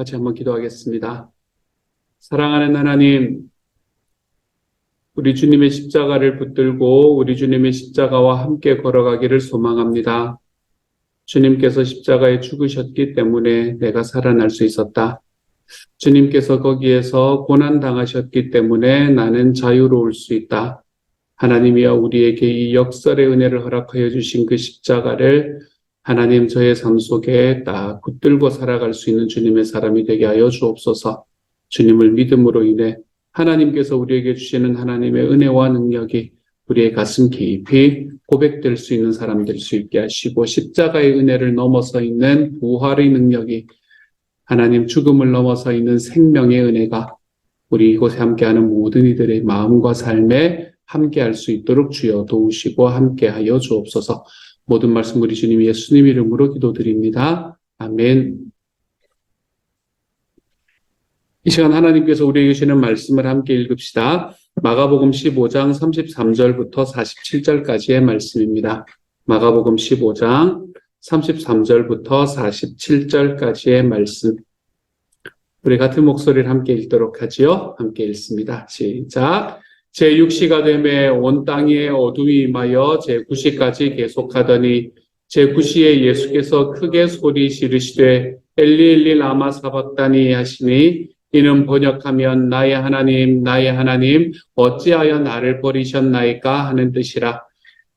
같이 한번 기도하겠습니다. 사랑하는 하나님, 우리 주님의 십자가를 붙들고 우리 주님의 십자가와 함께 걸어가기를 소망합니다. 주님께서 십자가에 죽으셨기 때문에 내가 살아날 수 있었다. 주님께서 거기에서 고난당하셨기 때문에 나는 자유로울 수 있다. 하나님이여, 우리에게 이 역설의 은혜를 허락하여 주신 그 십자가를 하나님, 저의 삶 속에 딱 붙들고 살아갈 수 있는 주님의 사람이 되게 하여 주옵소서. 주님을 믿음으로 인해 하나님께서 우리에게 주시는 하나님의 은혜와 능력이 우리의 가슴 깊이 고백될 수 있는 사람 될 수 있게 하시고, 십자가의 은혜를 넘어서 있는 부활의 능력이, 하나님 죽음을 넘어서 있는 생명의 은혜가 우리 이곳에 함께하는 모든 이들의 마음과 삶에 함께할 수 있도록 주여 도우시고 함께하여 주옵소서. 모든 말씀 우리 주님 예수님 이름으로 기도드립니다. 아멘. 이 시간 하나님께서 우리에게 주시는 말씀을 함께 읽읍시다. 마가복음 15장 33절부터 47절까지의 말씀입니다. 마가복음 15장 33절부터 47절까지의 말씀. 우리 같은 목소리를 함께 읽도록 하지요. 함께 읽습니다. 시작. 제6시가 되매 온 땅에 어둠이 임하여 제9시까지 계속하더니 제9시에 예수께서 크게 소리 지르시되 엘리 엘리 라마 사박다니 하시니, 이는 번역하면 나의 하나님 나의 하나님 어찌하여 나를 버리셨나이까 하는 뜻이라.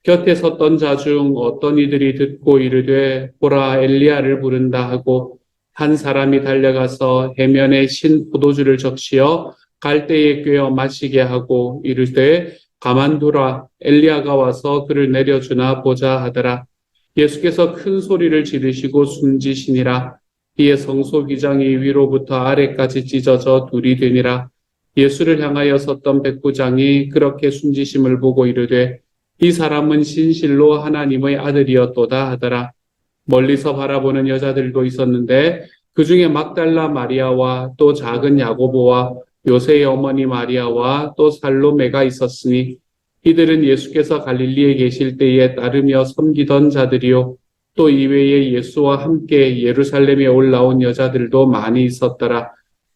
곁에 섰던 자 중 어떤 이들이 듣고 이르되 보라, 엘리야를 부른다 하고, 한 사람이 달려가서 해면에 신 포도주를 적시어 갈대에 꿰어 마시게 하고 이르되 가만두라, 엘리야가 와서 그를 내려주나 보자 하더라. 예수께서 큰 소리를 지르시고 숨지시니라. 이에 성소기장이 위로부터 아래까지 찢어져 둘이 되니라. 예수를 향하여 섰던 백부장이 그렇게 숨지심을 보고 이르되 이 사람은 진실로 하나님의 아들이었도다 하더라. 멀리서 바라보는 여자들도 있었는데 그 중에 막달라 마리아와 또 작은 야고보와 요새의 어머니 마리아와 또 살로메가 있었으니, 이들은 예수께서 갈릴리에 계실 때에 따르며 섬기던 자들이요 또 이외에 예수와 함께 예루살렘에 올라온 여자들도 많이 있었더라.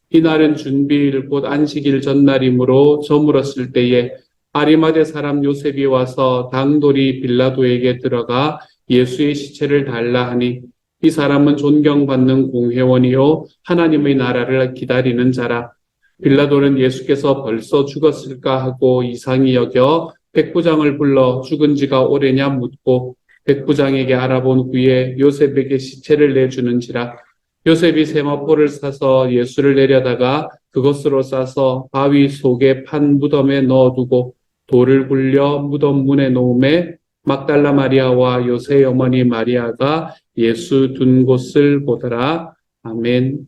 이날은 준비일 곧 안식일 전날이므로 저물었을 때에 아리마대 사람 요셉이 와서 당돌이 빌라도에게 들어가 예수의 시체를 달라 하니, 이 사람은 존경받는 공회원이요 하나님의 나라를 기다리는 자라. 빌라도는 예수께서 벌써 죽었을까 하고 이상히 여겨 백부장을 불러 죽은 지가 오래냐 묻고, 백부장에게 알아본 후에 요셉에게 시체를 내주는지라. 요셉이 세마포를 사서 예수를 내려다가 그것으로 싸서 바위 속에 판 무덤에 넣어두고 돌을 굴려 무덤 문에 놓음에 막달라 마리아와 요새의 어머니 마리아가 예수 둔 곳을 보더라. 아멘.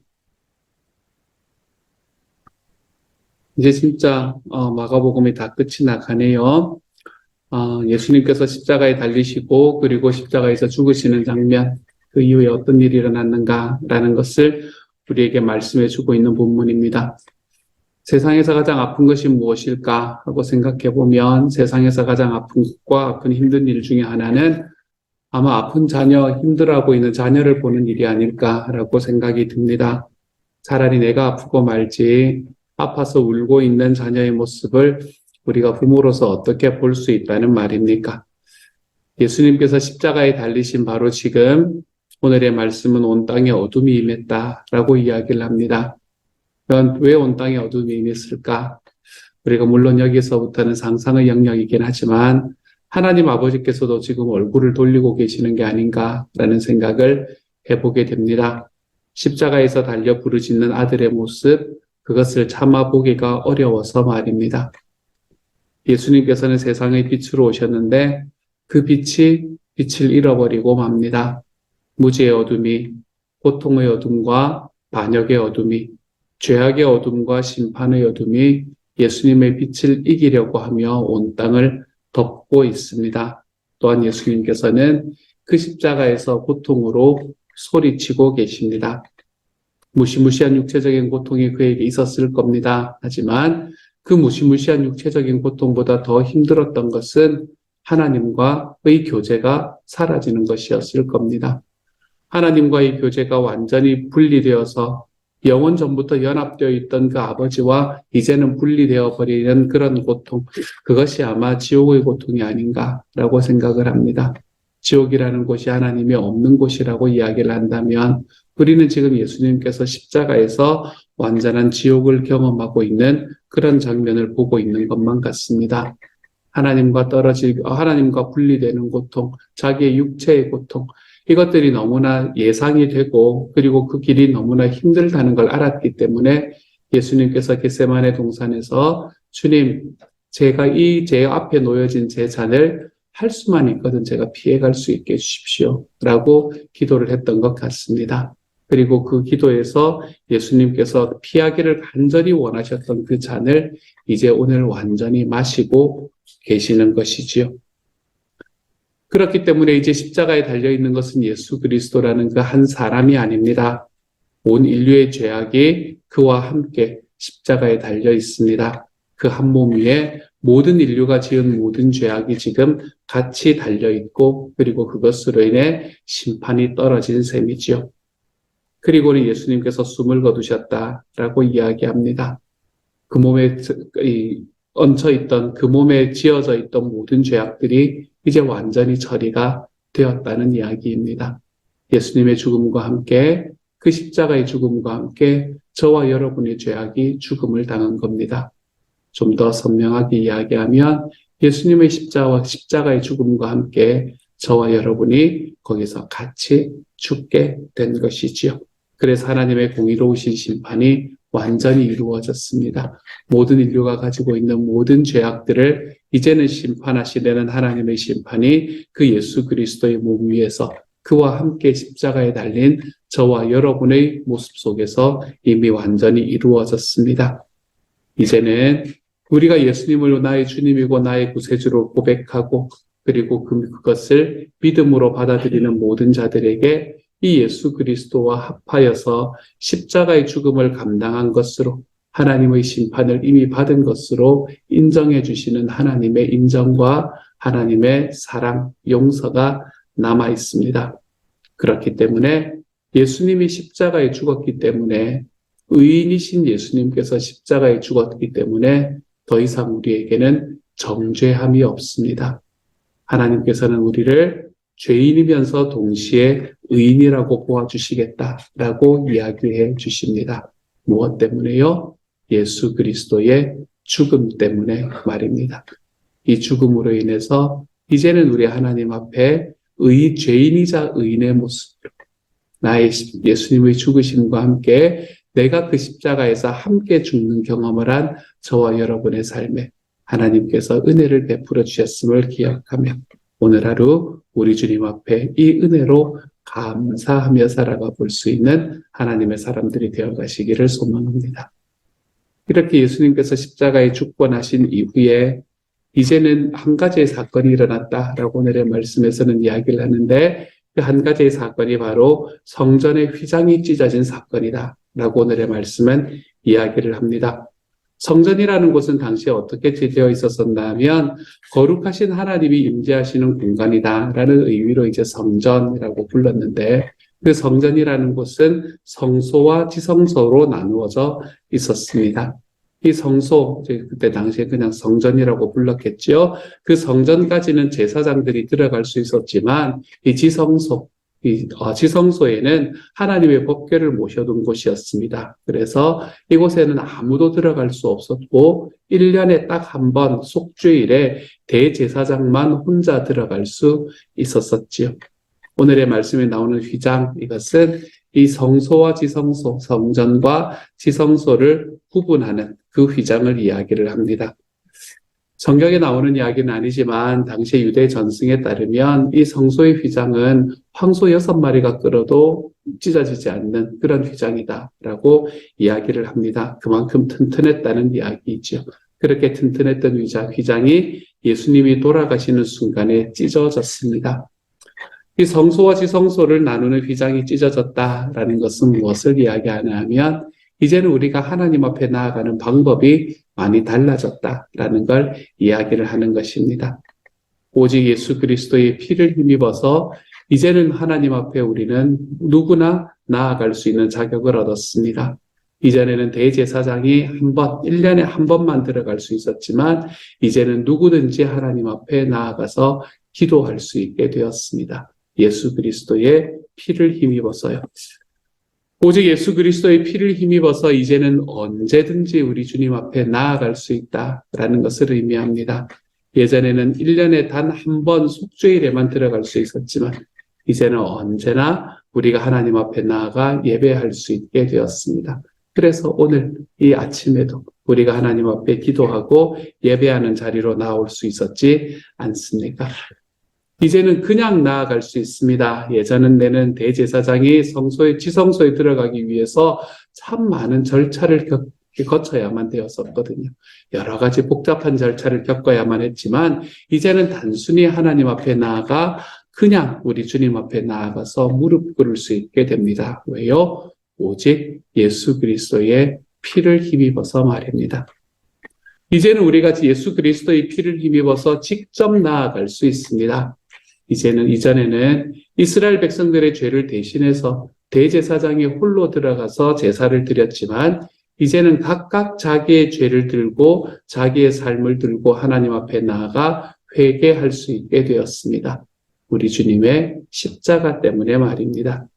이제 진짜 마가복음이 다 끝이 나가네요. 예수님께서 십자가에 달리시고 그리고 십자가에서 죽으시는 장면, 그 이후에 어떤 일이 일어났는가라는 것을 우리에게 말씀해 주고 있는 본문입니다. 세상에서 가장 아픈 것이 무엇일까 하고 생각해 보면, 세상에서 가장 아픈 것과 아픈 힘든 일 중에 하나는 아마 아픈 자녀, 힘들어하고 있는 자녀를 보는 일이 아닐까라고 생각이 듭니다. 차라리 내가 아프고 말지 아파서 울고 있는 자녀의 모습을 우리가 부모로서 어떻게 볼 수 있다는 말입니까? 예수님께서 십자가에 달리신 바로 지금 오늘의 말씀은 온 땅에 어둠이 임했다라고 이야기를 합니다. 왜 온 땅에 어둠이 임했을까? 우리가 물론 여기서부터는 상상의 영역이긴 하지만 하나님 아버지께서도 지금 얼굴을 돌리고 계시는 게 아닌가라는 생각을 해보게 됩니다. 십자가에서 달려 부르짖는 아들의 모습, 그것을 참아보기가 어려워서 말입니다. 예수님께서는 세상의 빛으로 오셨는데 그 빛이 빛을 잃어버리고 맙니다. 무지의 어둠이, 고통의 어둠과 반역의 어둠이, 죄악의 어둠과 심판의 어둠이 예수님의 빛을 이기려고 하며 온 땅을 덮고 있습니다. 또한 예수님께서는 그 십자가에서 고통으로 소리치고 계십니다. 무시무시한 육체적인 고통이 그에게 있었을 겁니다. 하지만 그 무시무시한 육체적인 고통보다 더 힘들었던 것은 하나님과의 교제가 사라지는 것이었을 겁니다. 하나님과의 교제가 완전히 분리되어서 영원 전부터 연합되어 있던 그 아버지와 이제는 분리되어 버리는 그런 고통, 그것이 아마 지옥의 고통이 아닌가라고 생각을 합니다. 지옥이라는 곳이 하나님이 없는 곳이라고 이야기를 한다면 우리는 지금 예수님께서 십자가에서 완전한 지옥을 경험하고 있는 그런 장면을 보고 있는 것만 같습니다. 하나님과 분리되는 고통, 자기의 육체의 고통, 이것들이 너무나 예상이 되고 그리고 그 길이 너무나 힘들다는 걸 알았기 때문에 예수님께서 겟세마네 동산에서 주님, 제가 제 앞에 놓여진 제 잔을 할 수만 있거든 제가 피해갈 수 있게 해주십시오. 라고 기도를 했던 것 같습니다. 그리고 그 기도에서 예수님께서 피하기를 간절히 원하셨던 그 잔을 이제 오늘 완전히 마시고 계시는 것이지요. 그렇기 때문에 이제 십자가에 달려있는 것은 예수 그리스도라는 그 한 사람이 아닙니다. 온 인류의 죄악이 그와 함께 십자가에 달려 있습니다. 그 한 몸 위에 모든 인류가 지은 모든 죄악이 지금 같이 달려 있고 그리고 그것으로 인해 심판이 떨어진 셈이지요. 그리고는 예수님께서 숨을 거두셨다라고 이야기합니다. 그 몸에 얹혀 있던 그 몸에 지어져 있던 모든 죄악들이 이제 완전히 처리가 되었다는 이야기입니다. 예수님의 죽음과 함께 그 십자가의 죽음과 함께 저와 여러분의 죄악이 죽음을 당한 겁니다. 좀 더 선명하게 이야기하면 예수님의 십자가의 죽음과 함께 저와 여러분이 거기서 같이 죽게 된 것이지요. 그래서 하나님의 공의로우신 심판이 완전히 이루어졌습니다. 모든 인류가 가지고 있는 모든 죄악들을 이제는 심판하시려는 하나님의 심판이 그 예수 그리스도의 몸 위에서 그와 함께 십자가에 달린 저와 여러분의 모습 속에서 이미 완전히 이루어졌습니다. 이제는 우리가 예수님을 나의 주님이고 나의 구세주로 고백하고 그리고 그것을 믿음으로 받아들이는 모든 자들에게 이 예수 그리스도와 합하여서 십자가의 죽음을 감당한 것으로 하나님의 심판을 이미 받은 것으로 인정해 주시는 하나님의 인정과 하나님의 사랑, 용서가 남아 있습니다. 그렇기 때문에 예수님이 십자가에 죽었기 때문에 의인이신 예수님께서 십자가에 죽었기 때문에 더 이상 우리에게는 정죄함이 없습니다. 하나님께서는 우리를 죄인이면서 동시에 의인이라고 보아주시겠다라고 이야기해 주십니다. 무엇 때문에요? 예수 그리스도의 죽음 때문에 말입니다. 이 죽음으로 인해서 이제는 우리 하나님 앞에 죄인이자 의인의 모습으로 나의 예수님의 죽으심과 함께 내가 그 십자가에서 함께 죽는 경험을 한 저와 여러분의 삶에 하나님께서 은혜를 베풀어 주셨음을 기억하며 오늘 하루 우리 주님 앞에 이 은혜로 감사하며 살아가 볼 수 있는 하나님의 사람들이 되어 가시기를 소망합니다. 이렇게 예수님께서 십자가에 죽고 나신 이후에 이제는 한 가지의 사건이 일어났다라고 오늘의 말씀에서는 이야기를 하는데 그 한 가지의 사건이 바로 성전의 휘장이 찢어진 사건이다라고 오늘의 말씀은 이야기를 합니다. 성전이라는 곳은 당시에 어떻게 되어 있었었나 하면 거룩하신 하나님이 임재하시는 공간이다라는 의미로 이제 성전이라고 불렀는데 그 성전이라는 곳은 성소와 지성소로 나누어져 있었습니다. 이 성소, 그때 당시에 그냥 성전이라고 불렀겠죠. 그 성전까지는 제사장들이 들어갈 수 있었지만 이 지성소에는 하나님의 법궤를 모셔둔 곳이었습니다. 그래서 이곳에는 아무도 들어갈 수 없었고 1년에 딱 한 번 속주일에 대제사장만 혼자 들어갈 수 있었었지요. 오늘의 말씀에 나오는 휘장, 이것은 이 성소와 지성소, 성전과 지성소를 구분하는 그 휘장을 이야기를 합니다. 성경에 나오는 이야기는 아니지만 당시 유대 전승에 따르면 이 성소의 휘장은 황소 6마리가 끌어도 찢어지지 않는 그런 휘장이다라고 이야기를 합니다. 그만큼 튼튼했다는 이야기이죠. 그렇게 튼튼했던 휘장이 예수님이 돌아가시는 순간에 찢어졌습니다. 이 성소와 지성소를 나누는 휘장이 찢어졌다라는 것은 무엇을 이야기하냐 하면 이제는 우리가 하나님 앞에 나아가는 방법이 많이 달라졌다라는 걸 이야기를 하는 것입니다. 오직 예수 그리스도의 피를 힘입어서 이제는 하나님 앞에 우리는 누구나 나아갈 수 있는 자격을 얻었습니다. 이전에는 대제사장이 1년에 한 번만 들어갈 수 있었지만 이제는 누구든지 하나님 앞에 나아가서 기도할 수 있게 되었습니다. 예수 그리스도의 피를 힘입어서요. 오직 예수 그리스도의 피를 힘입어서 이제는 언제든지 우리 주님 앞에 나아갈 수 있다라는 것을 의미합니다. 예전에는 1년에 단 한 번 속죄일에만 들어갈 수 있었지만 이제는 언제나 우리가 하나님 앞에 나아가 예배할 수 있게 되었습니다. 그래서 오늘 이 아침에도 우리가 하나님 앞에 기도하고 예배하는 자리로 나올 수 있었지 않습니까? 이제는 그냥 나아갈 수 있습니다. 예전에는 대제사장이 지성소에 들어가기 위해서 참 많은 절차를 거쳐야만 되었었거든요. 여러 가지 복잡한 절차를 겪어야만 했지만 이제는 단순히 하나님 앞에 나아가 그냥 우리 주님 앞에 나아가서 무릎 꿇을 수 있게 됩니다. 왜요? 오직 예수 그리스도의 피를 힘입어서 말입니다. 이제는 우리가 예수 그리스도의 피를 힘입어서 직접 나아갈 수 있습니다. 이전에는 이스라엘 백성들의 죄를 대신해서 대제사장이 홀로 들어가서 제사를 드렸지만 이제는 각각 자기의 죄를 들고 자기의 삶을 들고 하나님 앞에 나아가 회개할 수 있게 되었습니다. 우리 주님의 십자가 때문에 말입니다.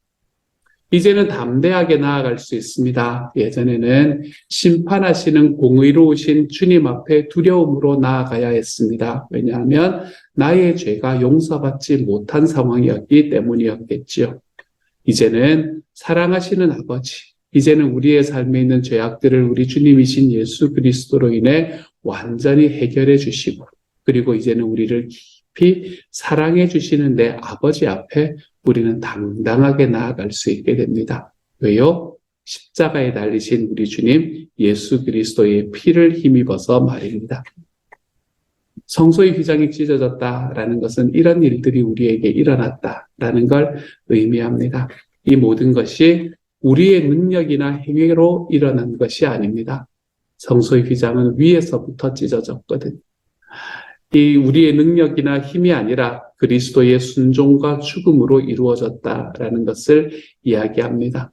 이제는 담대하게 나아갈 수 있습니다. 예전에는 심판하시는 공의로우신 주님 앞에 두려움으로 나아가야 했습니다. 왜냐하면 나의 죄가 용서받지 못한 상황이었기 때문이었겠지요. 이제는 사랑하시는 아버지, 이제는 우리의 삶에 있는 죄악들을 우리 주님이신 예수 그리스도로 인해 완전히 해결해 주시고, 그리고 이제는 우리를 깊이 사랑해 주시는 내 아버지 앞에 우리는 당당하게 나아갈 수 있게 됩니다. 왜요? 십자가에 달리신 우리 주님 예수 그리스도의 피를 힘입어서 말입니다. 성소의 휘장이 찢어졌다라는 것은 이런 일들이 우리에게 일어났다라는 걸 의미합니다. 이 모든 것이 우리의 능력이나 행위로 일어난 것이 아닙니다. 성소의 휘장은 위에서부터 찢어졌거든요. 이 우리의 능력이나 힘이 아니라 그리스도의 순종과 죽음으로 이루어졌다라는 것을 이야기합니다.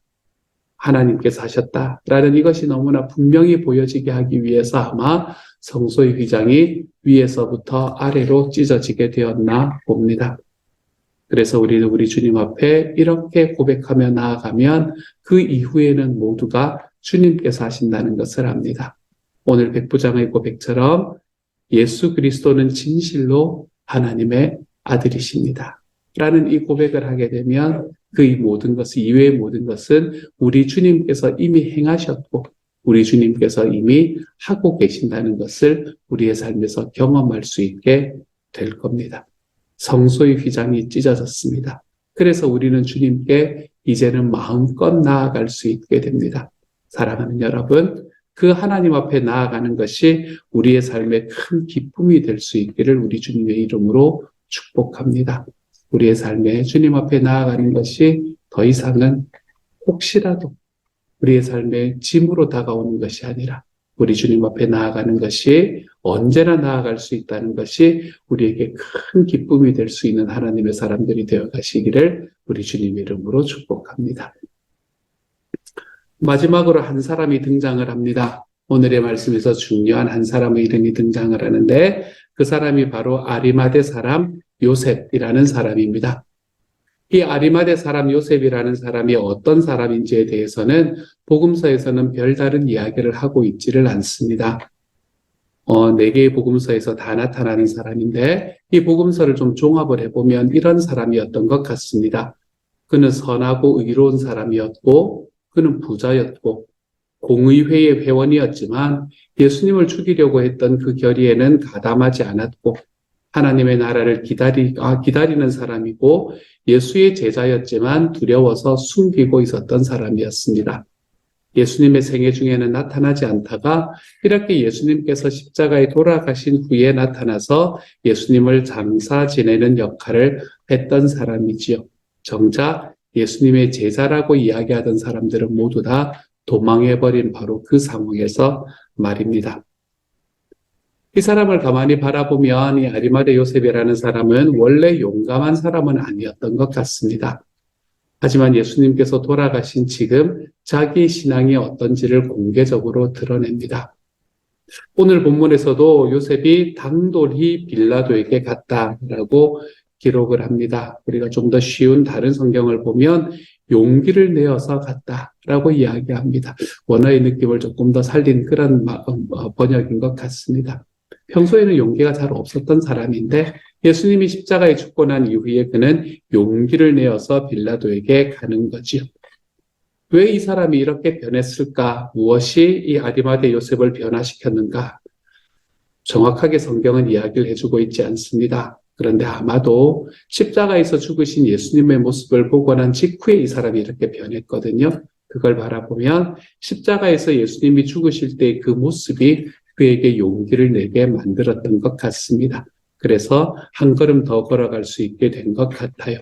하나님께서 하셨다라는 이것이 너무나 분명히 보여지게 하기 위해서 아마 성소의 휘장이 위에서부터 아래로 찢어지게 되었나 봅니다. 그래서 우리는 우리 주님 앞에 이렇게 고백하며 나아가면 그 이후에는 모두가 주님께서 하신다는 것을 압니다. 오늘 백부장의 고백처럼 예수 그리스도는 진실로 하나님의 아들이십니다. 라는 이 고백을 하게 되면 그 모든 것은, 이외의 모든 것은 우리 주님께서 이미 행하셨고 우리 주님께서 이미 하고 계신다는 것을 우리의 삶에서 경험할 수 있게 될 겁니다. 성소의 휘장이 찢어졌습니다. 그래서 우리는 주님께 이제는 마음껏 나아갈 수 있게 됩니다. 사랑하는 여러분, 그 하나님 앞에 나아가는 것이 우리의 삶에 큰 기쁨이 될 수 있기를 우리 주님의 이름으로 축복합니다. 우리의 삶에 주님 앞에 나아가는 것이 더 이상은 혹시라도 우리의 삶에 짐으로 다가오는 것이 아니라 우리 주님 앞에 나아가는 것이 언제나 나아갈 수 있다는 것이 우리에게 큰 기쁨이 될 수 있는 하나님의 사람들이 되어 가시기를 우리 주님의 이름으로 축복합니다. 마지막으로 한 사람이 등장을 합니다. 오늘의 말씀에서 중요한 한 사람의 이름이 등장을 하는데 그 사람이 바로 아리마대 사람 요셉이라는 사람입니다. 이 아리마대 사람 요셉이라는 사람이 어떤 사람인지에 대해서는 복음서에서는 별다른 이야기를 하고 있지를 않습니다. 4개의 복음서에서 다 나타나는 사람인데 이 복음서를 좀 종합을 해보면 이런 사람이었던 것 같습니다. 그는 선하고 의로운 사람이었고 그는 부자였고 공의회의 회원이었지만 예수님을 죽이려고 했던 그 결의에는 가담하지 않았고 하나님의 나라를 기다리는 사람이고 예수의 제자였지만 두려워서 숨기고 있었던 사람이었습니다. 예수님의 생애 중에는 나타나지 않다가 이렇게 예수님께서 십자가에 돌아가신 후에 나타나서 예수님을 장사 지내는 역할을 했던 사람이지요. 정작 예수님의 제자라고 이야기하던 사람들은 모두 다 도망해버린 바로 그 상황에서 말입니다. 이 사람을 가만히 바라보면 이 아리마대 요셉이라는 사람은 원래 용감한 사람은 아니었던 것 같습니다. 하지만 예수님께서 돌아가신 지금 자기 신앙이 어떤지를 공개적으로 드러냅니다. 오늘 본문에서도 요셉이 당돌히 빌라도에게 갔다라고 기록을 합니다. 우리가 좀 더 쉬운 다른 성경을 보면 용기를 내어서 갔다라고 이야기합니다. 원어의 느낌을 조금 더 살린 그런 번역인 것 같습니다. 평소에는 용기가 잘 없었던 사람인데 예수님이 십자가에 죽고 난 이후에 그는 용기를 내어서 빌라도에게 가는 거지요. 왜 이 사람이 이렇게 변했을까? 무엇이 이 아리마대 요셉을 변화시켰는가? 정확하게 성경은 이야기를 해주고 있지 않습니다. 그런데 아마도 십자가에서 죽으신 예수님의 모습을 보고 난 직후에 이 사람이 이렇게 변했거든요. 그걸 바라보면 십자가에서 예수님이 죽으실 때 그 모습이 그에게 용기를 내게 만들었던 것 같습니다. 그래서 한 걸음 더 걸어갈 수 있게 된 것 같아요.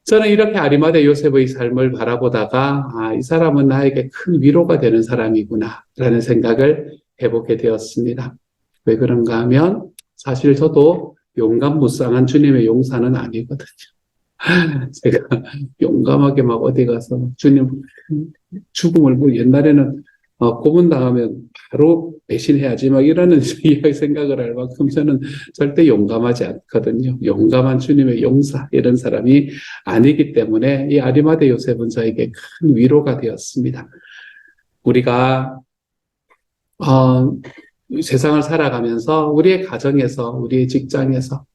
저는 이렇게 아리마대 요셉의 삶을 바라보다가 이 사람은 나에게 큰 위로가 되는 사람이구나 라는 생각을 해보게 되었습니다. 왜 그런가 하면 사실 저도 용감무쌍한 주님의 용사는 아니거든요. 제가 용감하게 막 어디 가서 주님 죽음을 옛날에는 고문당하면 바로 배신해야지 막 이러는 생각을 할 만큼 저는 절대 용감하지 않거든요. 용감한 주님의 용사 이런 사람이 아니기 때문에 이 아리마대 요셉은 저에게 큰 위로가 되었습니다. 우리가 세상을 살아가면서 우리의 가정에서 우리의 직장에서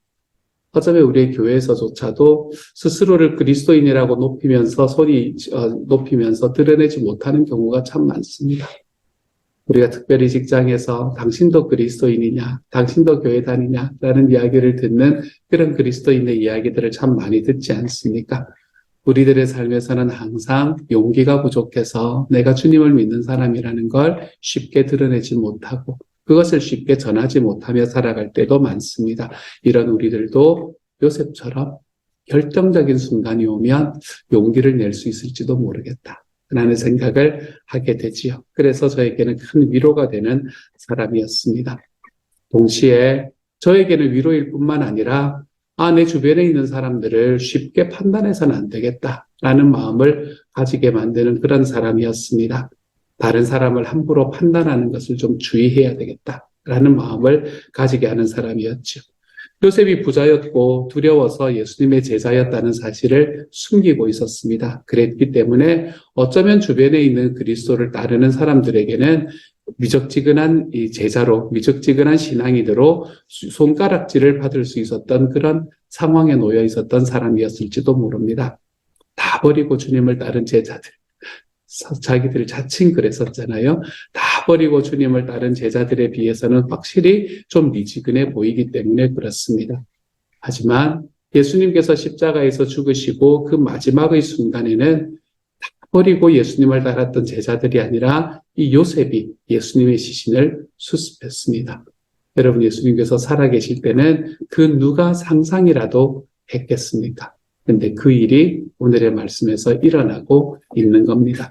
어쩌면 우리의 교회에서조차도 스스로를 그리스도인이라고 높이면서 높이면서 드러내지 못하는 경우가 참 많습니다. 우리가 특별히 직장에서 당신도 그리스도인이냐, 당신도 교회 다니냐 라는 이야기를 듣는 그런 그리스도인의 이야기들을 참 많이 듣지 않습니까? 우리들의 삶에서는 항상 용기가 부족해서 내가 주님을 믿는 사람이라는 걸 쉽게 드러내지 못하고 그것을 쉽게 전하지 못하며 살아갈 때도 많습니다. 이런 우리들도 요셉처럼 결정적인 순간이 오면 용기를 낼 수 있을지도 모르겠다 라는 생각을 하게 되지요. 그래서 저에게는 큰 위로가 되는 사람이었습니다. 동시에 저에게는 위로일 뿐만 아니라 내 주변에 있는 사람들을 쉽게 판단해서는 안 되겠다라는 마음을 가지게 만드는 그런 사람이었습니다. 다른 사람을 함부로 판단하는 것을 좀 주의해야 되겠다라는 마음을 가지게 하는 사람이었죠. 요셉이 부자였고 두려워서 예수님의 제자였다는 사실을 숨기고 있었습니다. 그랬기 때문에 어쩌면 주변에 있는 그리스도를 따르는 사람들에게는 미적지근한 이 제자로 미적지근한 신앙인으로 손가락질을 받을 수 있었던 그런 상황에 놓여 있었던 사람이었을지도 모릅니다. 다 버리고 주님을 따른 제자들. 자기들 자칭 그랬었잖아요. 다 버리고 주님을 따른 제자들에 비해서는 확실히 좀 미지근해 보이기 때문에 그렇습니다. 하지만 예수님께서 십자가에서 죽으시고 그 마지막의 순간에는 다 버리고 예수님을 따랐던 제자들이 아니라 이 요셉이 예수님의 시신을 수습했습니다. 여러분, 예수님께서 살아계실 때는 그 누가 상상이라도 했겠습니까? 근데 그 일이 오늘의 말씀에서 일어나고 있는 겁니다.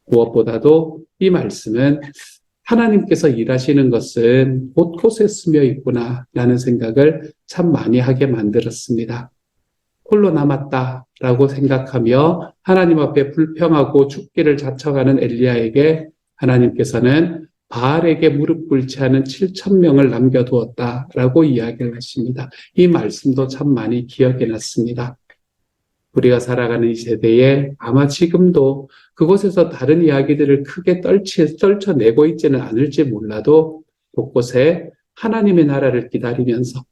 무엇보다도 이 말씀은 하나님께서 일하시는 것은 곳곳에 스며 있구나라는 생각을 참 많이 하게 만들었습니다. 홀로 남았다라고 생각하며 하나님 앞에 불평하고 죽기를 자청하는 엘리야에게 하나님께서는 바알에게 무릎 꿇지 않은 7,000명을 남겨두었다라고 이야기를 하십니다. 이 말씀도 참 많이 기억해 놨습니다. 우리가 살아가는 이 세대에 아마 지금도 그곳에서 다른 이야기들을 크게 떨쳐내고 있지는 않을지 몰라도 곳곳에 하나님의 나라를 기다리면서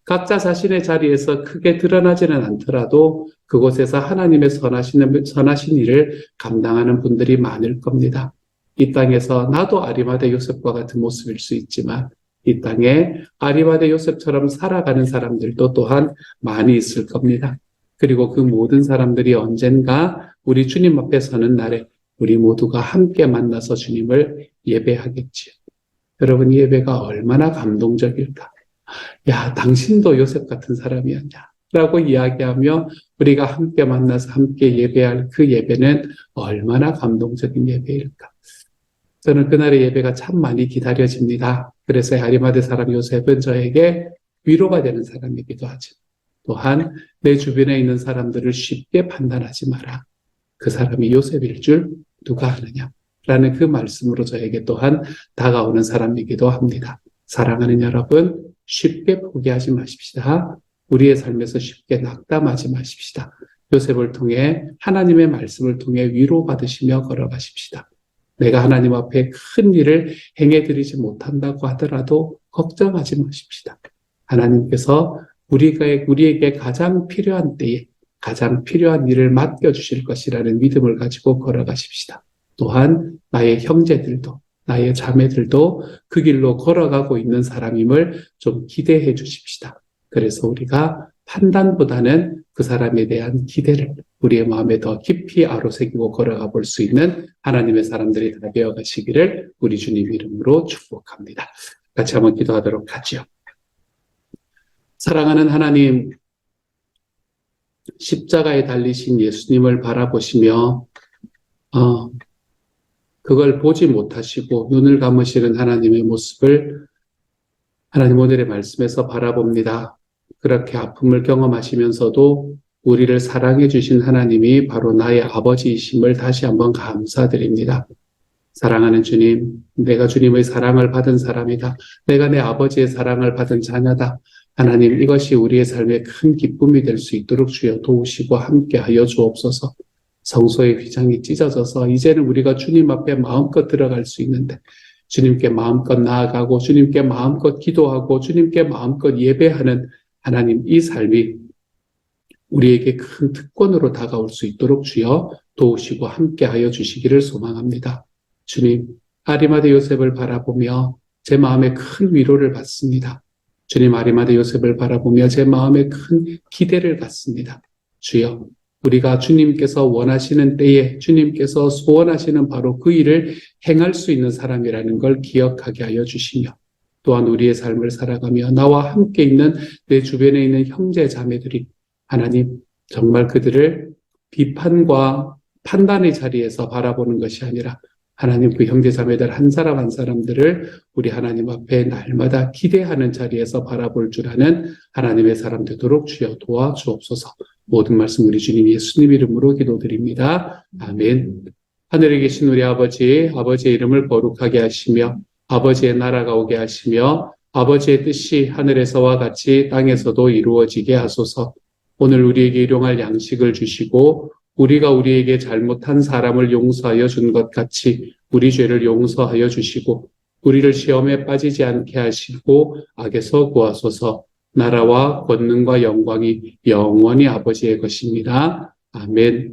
각자 자신의 자리에서 크게 드러나지는 않더라도 그곳에서 하나님의 선하신 일을 감당하는 분들이 많을 겁니다. 이 땅에서 나도 아리마대 요셉과 같은 모습일 수 있지만 이 땅에 아리마대 요셉처럼 살아가는 사람들도 또한 많이 있을 겁니다. 그리고 그 모든 사람들이 언젠가 우리 주님 앞에 서는 날에 우리 모두가 함께 만나서 주님을 예배하겠지요. 여러분, 이 예배가 얼마나 감동적일까? 야, 당신도 요셉 같은 사람이었냐? 라고 이야기하며 우리가 함께 만나서 함께 예배할 그 예배는 얼마나 감동적인 예배일까? 저는 그날의 예배가 참 많이 기다려집니다. 그래서 아리마대 사람 요셉은 저에게 위로가 되는 사람이기도 하죠. 또한 내 주변에 있는 사람들을 쉽게 판단하지 마라. 그 사람이 요셉일 줄 누가 아느냐? 라는 그 말씀으로 저에게 또한 다가오는 사람이기도 합니다. 사랑하는 여러분, 쉽게 포기하지 마십시다. 우리의 삶에서 쉽게 낙담하지 마십시다. 요셉을 통해 하나님의 말씀을 통해 위로받으시며 걸어가십시다. 내가 하나님 앞에 큰 일을 행해드리지 못한다고 하더라도 걱정하지 마십시다. 하나님께서 우리에게 가장 필요한 때에 가장 필요한 일을 맡겨주실 것이라는 믿음을 가지고 걸어가십시다. 또한 나의 형제들도 나의 자매들도 그 길로 걸어가고 있는 사람임을 좀 기대해 주십시다. 그래서 우리가 판단보다는 그 사람에 대한 기대를 우리의 마음에 더 깊이 아로새기고 걸어가 볼 수 있는 하나님의 사람들이 다 되어 가시기를 우리 주님 이름으로 축복합니다. 같이 한번 기도하도록 하죠. 사랑하는 하나님, 십자가에 달리신 예수님을 바라보시며 그걸 보지 못하시고 눈을 감으시는 하나님의 모습을 하나님 오늘의 말씀에서 바라봅니다. 그렇게 아픔을 경험하시면서도 우리를 사랑해 주신 하나님이 바로 나의 아버지이심을 다시 한번 감사드립니다. 사랑하는 주님, 내가 주님의 사랑을 받은 사람이다. 내가 내 아버지의 사랑을 받은 자녀다. 하나님, 이것이 우리의 삶의 큰 기쁨이 될 수 있도록 주여 도우시고 함께하여 주옵소서. 성소의 휘장이 찢어져서 이제는 우리가 주님 앞에 마음껏 들어갈 수 있는데 주님께 마음껏 나아가고 주님께 마음껏 기도하고 주님께 마음껏 예배하는 하나님, 이 삶이 우리에게 큰 특권으로 다가올 수 있도록 주여 도우시고 함께하여 주시기를 소망합니다. 주님, 아리마대 요셉을 바라보며 제 마음에 큰 위로를 받습니다. 주님, 아리마대 요셉을 바라보며 제 마음에 큰 기대를 갖습니다. 주여, 우리가 주님께서 원하시는 때에 주님께서 소원하시는 바로 그 일을 행할 수 있는 사람이라는 걸 기억하게 하여 주시며 또한 우리의 삶을 살아가며 나와 함께 있는 내 주변에 있는 형제 자매들이 하나님 정말 그들을 비판과 판단의 자리에서 바라보는 것이 아니라 하나님 그 형제 자매들 한 사람 한 사람들을 우리 하나님 앞에 날마다 기대하는 자리에서 바라볼 줄 아는 하나님의 사람 되도록 주여 도와주옵소서. 모든 말씀 우리 주님 예수님 이름으로 기도드립니다. 아멘. 하늘에 계신 우리 아버지, 아버지의 이름을 거룩하게 하시며 아버지의 나라가 오게 하시며 아버지의 뜻이 하늘에서와 같이 땅에서도 이루어지게 하소서. 오늘 우리에게 일용할 양식을 주시고 우리가 우리에게 잘못한 사람을 용서하여 준 것 같이 우리 죄를 용서하여 주시고 우리를 시험에 빠지지 않게 하시고 악에서 구하소서. 나라와 권능과 영광이 영원히 아버지의 것입니다. 아멘.